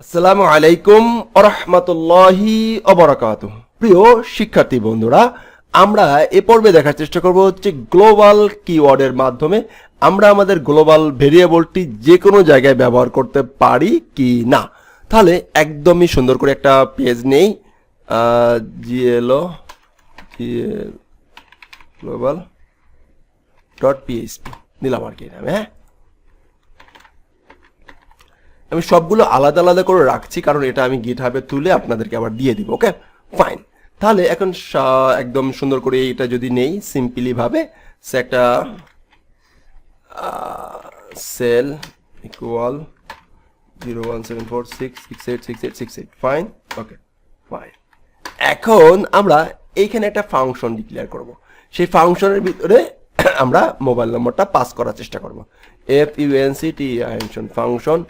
আসসালামু আলাইকুম ওয়া রাহমাতুল্লাহি ওয়া বারাকাতুহু। প্রিয় শিক্ষার্থী বন্ধুরা, আমরা এই পর্বে দেখার চেষ্টা করব হচ্ছে গ্লোবাল কিওয়ার্ডের মাধ্যমে আমরা আমাদের গ্লোবাল ভেরিয়েবলটি যে কোনো জায়গায় ব্যবহার করতে পারি কি না। তাহলে একদমই সুন্দর করে একটা পেজ নেই, global.php দিলাম আর কি নামে। হ্যাঁ, আমি সবগুলো আলাদা আলাদা করে রাখছি কারণ এটা আমি গিটহাবে তুলে আপনাদেরকে আবার দিয়ে দিব। ওকে, ফাইন। তাহলে এখন একদম সুন্দর করে এটা যদি নেই সিম্পলি ভাবে, সে একটা সেল ইকুয়াল 01746686868, ফাইন। ওকে, ফাইন। এখন আমরা এইখানে একটা ফাংশন ডিক্লেয়ার করব। সেই ফাংশনের ভিতরে আমরা মোবাইল নম্বরটা পাস করার চেষ্টা করব। Function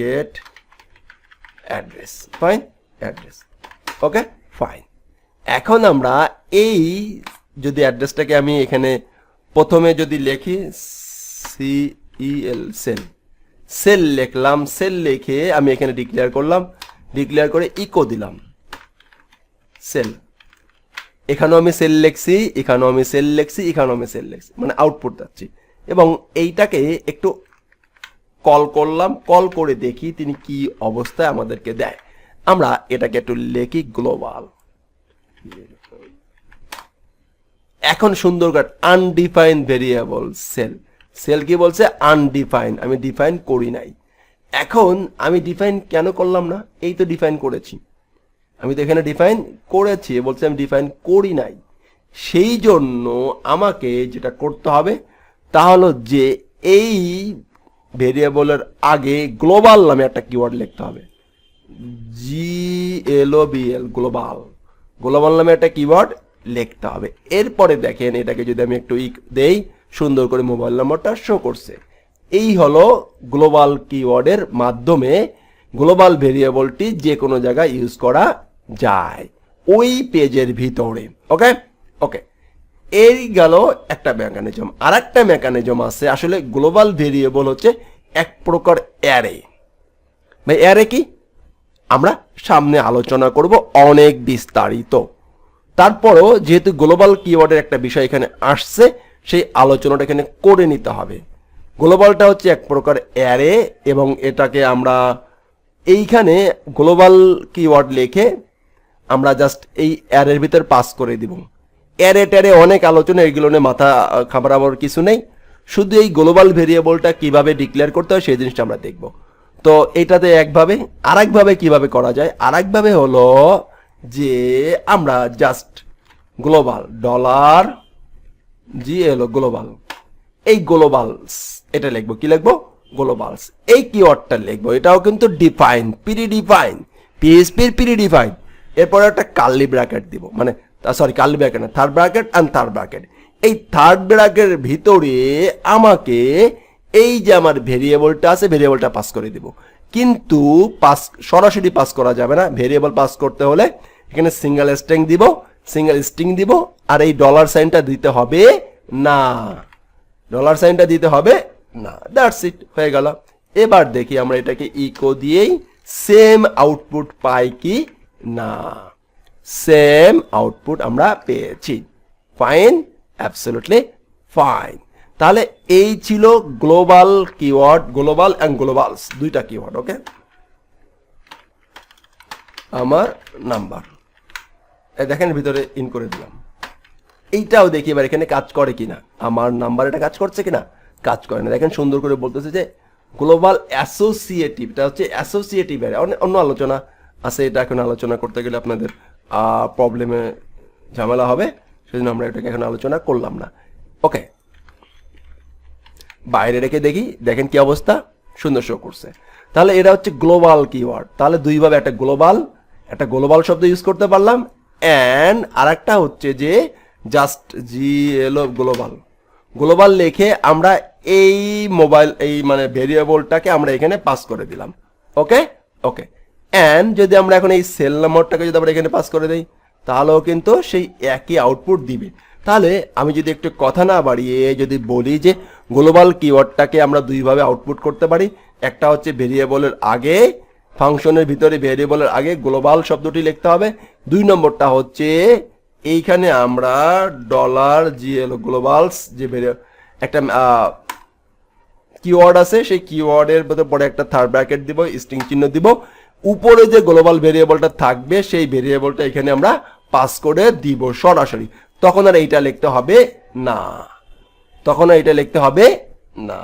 get address, fine, address, okay, fine। এখন আমরা এই যদি অ্যাড্রেসটাকে আমি এখানে প্রথমে যদি লিখি সেল লিখলাম, সেল লিখে আমি এখানে ডিক্লেয়ার করলাম, ডিক্লেয়ার করে ইকো দিলাম সেল। এখানেও আমি সেল লিখছি, এখানেও আমি সেল লিখছি, এখানেও আমি সেল লিখছি, মানে আউটপুট যাচ্ছি। এবং এইটাকে একটু কল করলাম, কল করে দেখি তিনি কি অবস্থায় আমাদেরকে দেয়। আমরা এটাকে একটু লিখি গ্লোবাল। এখন সুন্দর করে আনডিফাইন্ড ভেরিয়েবল সেল, সেল কি বলছে আনডিফাইন্ড, আমি ডিফাইন করি নাই। এখন আমি ডিফাইন কেন করলাম না? এই তো ডিফাইন করেছি, আমি তো এখানে ডিফাইন করেছি, বলছে আমি ডিফাইন করি নাই। সেই জন্য আমাকে যেটা করতে হবে তা হলো যে এই ভেরিয়েবলের আগে গ্লোবাল নামে একটা কিওয়ার্ড লিখতে হবে, GLOBAL, গ্লোবাল, গ্লোবাল নামে একটা কিওয়ার্ড লিখতে হবে। এরপরে দেখেন এটাকে যদি আমি একটু দেই, সুন্দর করে মোবাইল নম্বরটা শো করছে। এই হলো গ্লোবাল কিওয়ার্ডের মাধ্যমে গ্লোবাল ভেরিয়েবলটি যে কোনো জায়গায় ইউজ করা যায় ওই পেজের ভিতরে। ওকে ওকে, এই গেল একটা মেকানিজম। আর একটা মেকানিজম আছে, আসলে গ্লোবাল ভেরিয়েবল হচ্ছে এক প্রকার অ্যারে। ভাই অ্যারে কি আমরা সামনে আলোচনা করব অনেক বিস্তারিত। তারপরও যেহেতু গ্লোবাল কিওয়ার্ডের একটা বিষয় এখানে আসছে, সেই আলোচনাটা এখানে করে নিতে হবে। গ্লোবালটা হচ্ছে এক প্রকার অ্যারে এবং এটাকে আমরা এইখানে গ্লোবাল কিওয়ার্ড লিখে আমরা জাস্ট এই অ্যারের ভিতর পাস করে দিব। অ্যারে ট্যারে অনেক আলোচনা, এগুলো নিয়ে মাথা খাবার কিছু নেই। শুধু এই গ্লোবাল ভেরিয়েবলটা কিভাবে ডিক্লেয়ার করতে হয় সেই জিনিসটা আমরা দেখব। তো এটাতে একভাবে, আর একভাবে কিভাবে করা যায়, আর একভাবে হলো যে আমরা জাস্ট গ্লোবাল $GL গ্লোবাল, এই গ্লোবালস এটা লিখবো। কি লিখবো? গ্লোবালস। এই কিওয়ার্ডটা লিখবো। এটাও কিন্তু ডিফাইন, প্রিডিফাইন, পিএইচপির প্রিডিফাইন। এরপরে একটা কার্লি ব্র্যাকেট দিব, মানে সরি কার্লি ব্র্যাকেট না, third bracket and third bracket. এই থার্ড ব্র্যাকেটের ভিতরে আমাকে এই যে আমার ভেরিয়েবলটা আছে ভেরিয়েবলটা পাস করে দিব। কিন্তু পাস সরাসরি পাস করা যাবে না। ভেরিয়েবল পাস করতে হলে এখানে সিঙ্গেল স্ট্রিং দিব, সিঙ্গেল স্ট্রিং দিব, আর এই ডলার সাইনটা দিতে হবে না, ডলার সাইনটা দিতে হবে না। দ্যাটস ইট, হয়ে গেল। এবার দেখি আমরা এটাকে ইকো দিয়েই সেম আউটপুট পাই কি না। সেম আউটপুট আমরা পেয়েছি, ফাইন, অ্যাবসলিউটলি ফাইন। তাহলে এই ছিল গ্লোবাল কিওয়ার্ড, গ্লোবাল অ্যান্ড গ্লোবালস, দুইটা কিওয়ার্ড। ওকে, আমার নাম্বার দেখেন ভিতরে ইন করে দিলাম। এইটাও দেখি এবার এখানে কাজ করে কিনা, আমার নাম্বার এটা কাজ করছে কিনা। কাজ করে না। দেখেন সুন্দর করে বলতেছে যে গ্লোবাল অ্যাসোসিয়েটিভ, এটা হচ্ছে অ্যাসোসিয়েটিভ। অন্য আলোচনা আছে, এটা এখন আলোচনা করতে গেলে আপনাদের প্রবলেমে ঝামেলা হবে, সেজন্য আমরা এটাকে এখন আলোচনা করলাম না। ওকে, বাইরে রেখে দেখি, দেখেন কি অবস্থা, সুন্দর শো করছে। তাহলে এটা হচ্ছে গ্লোবাল কিওয়ার্ড। তাহলে দুইভাবে, একটা গ্লোবাল শব্দ ইউজ করতে পারলাম, অ্যান্ড আর একটা হচ্ছে যে জাস্ট GL গ্লোবাল লিখে আমরা এই মোবাইল এই মানে ভেরিয়েবলটাকে আমরা এখানে পাস করে দিলাম। ওকে ওকে, অ্যান্ড যদি আমরা এখন এই সেল নম্বরটাকে যদি আমরা এখানে পাস করে দিই তাহলেও কিন্তু সেই একই আউটপুট দিবে। তাহলে আমি যদি একটু কথা না বাড়িয়ে যদি বলি যে গ্লোবাল কিওয়ার্ডটাকে আমরা দুইভাবে আউটপুট করতে পারি, একটা হচ্ছে ভেরিয়েবলের আগে ফাংশনের ভিতরে ভেরিয়েবলের আগে গ্লোবাল শব্দটি লিখতে হবে। 2 নম্বরটা হচ্ছে এইখানে আমরা $GL গ্লোবালস যে একটা কিওয়ার্ড আছে সেই কিওয়ার্ডের পরে একটা থার্ড ব্র্যাকেট দিব, স্ট্রিং চিহ্ন দিব, উপরে যে গ্লোবাল ভেরিয়েবলটা থাকবে সেই ভেরিয়েবলটা এখানে আমরা পাস করে দিব সরাসরি। তখন আর এইটা লিখতে হবে না,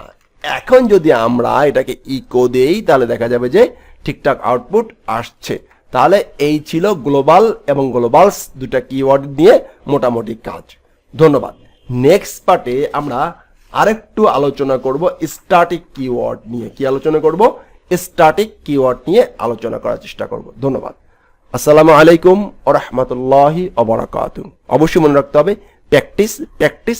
এখন যদি আমরা এটাকে ইকো দেই তাহলে দেখা যাবে যে ঠিকঠাক আউটপুট আসছে। তাহলে এই ছিল গ্লোবাল এবং গ্লোবালস দুটা কিওয়ার্ড নিয়ে মোটামুটি কাজ। ধন্যবাদ। নেক্সট পার্টে আমরা আরেকটু আলোচনা করব স্ট্যাটিক কিওয়ার্ড নিয়ে। কি আলোচনা করব? স্ট্যাটিক কিওয়ার্ড নিয়ে আলোচনা করার চেষ্টা করব। ধন্যবাদ। আসসালামু আলাইকুম ওয়া রাহমাতুল্লাহি ওয়া বারাকাতুহু। অবশ্যই মনে রাখতে হবে প্র্যাকটিস, প্র্যাকটিস,